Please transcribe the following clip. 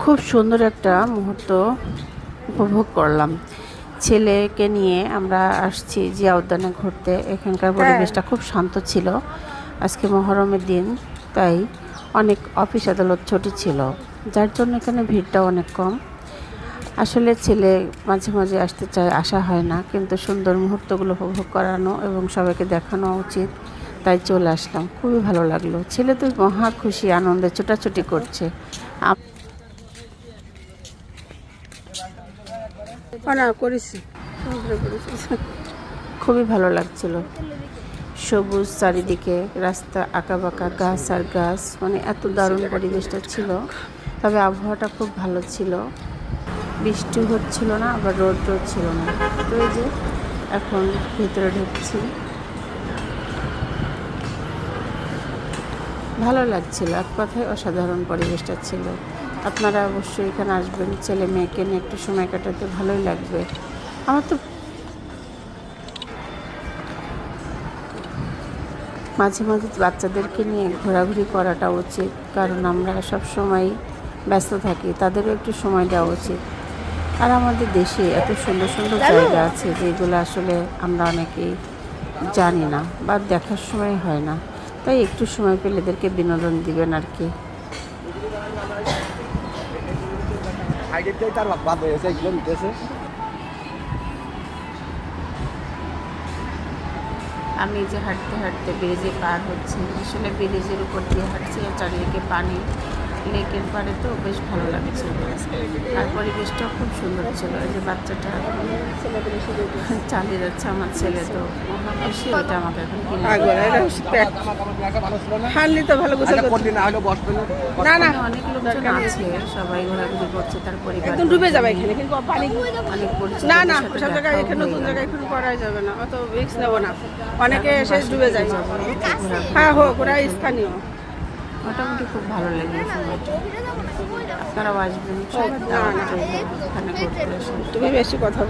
খুব সুন্দর একটা মুহূর্ত উপভোগ করলাম। ছেলেকে নিয়ে আমরা আসছি জিয়া উদ্যানে ঘুরতে। এখানকার পরিবেশটা খুব শান্ত ছিল। আজকে মহরমের দিন, তাই অনেক অফিস আদালত ছুটি ছিল, যার জন্য এখানে ভিড়টাও অনেক কম। আসলে ছেলে মাঝে মাঝে আসতে চায়, আসা হয় না, কিন্তু সুন্দর মুহূর্তগুলো উপভোগ করানো এবং সবাইকে দেখানো উচিত, তাই চলে আসলাম। খুবই ভালো লাগলো। ছেলে তো মহা খুশি, আনন্দে ছোটাছুটি করছে। খুবই ভালো লাগছিল। সবুজ চারিদিকে, রাস্তা আঁকাবাঁকা, গাছ আর গাছ, মানে এত দারুণ পরিবেশটা ছিল। তবে আবহাওয়াটা খুব ভালো ছিল, বৃষ্টি হচ্ছিল না, আবার রোদ ছিল না। তো এই যে এখন ভিতরে ঢুকছি, ভালো লাগছিল। এক কথায় অসাধারণ পরিবেশটা ছিল। আপনারা অবশ্যই এখানে আসবেন, ছেলে মেয়েকে নিয়ে একটু সময় কাটাতে ভালোই লাগবে। আমার তো মাঝে মাঝে বাচ্চাদেরকে নিয়ে ঘোরাঘুরি করাটা উচিত, কারণ আমরা সব সময় ব্যস্ত থাকি, তাদেরও একটু সময় দেওয়া উচিত। আর আমাদের দেশে এত সুন্দর সুন্দর জায়গা আছে যেগুলো আসলে আমরা অনেকেই জানি না বা দেখার সময় হয় না, তাই একটু সময় পেলে এদেরকে বিনোদন দিবেন আর কি। আমি যে হাঁটতে হাঁটতে ব্রিজে পার হচ্ছি, আসলে ব্রিজের উপর দিয়ে হাঁটছি আর চারিদিকে পানি, লেকের পাড়ে, তো বেশ ভালো লাগছিল। আর পরিবেশটাও খুব সুন্দর ছিল। এই যে বাচ্চাটা চালিয়ে যাচ্ছে, আমার ছেলে তো মহা খুশি, ওটা আমাকে এখন কিনে অনেক লোকজন আছে, সবাই ঘোরাঘুরি করছে, তার পরিবার ডুবে যাবে এখানে, কিন্তু অনেক পরিচিত। না না, সব জায়গায় এখানে নতুন জায়গায় এখন করা যাবে না, অত রিস্ক নেব না, অনেকে এসে ডুবে যায়। হ্যাঁ হোক, ওরা স্থানীয়। মোটামুটি খুব ভালো লাগে সময়টা। আপনারাও আসবেন, ওখানে ঘুরতে আসেন। তুমি বেশি কথা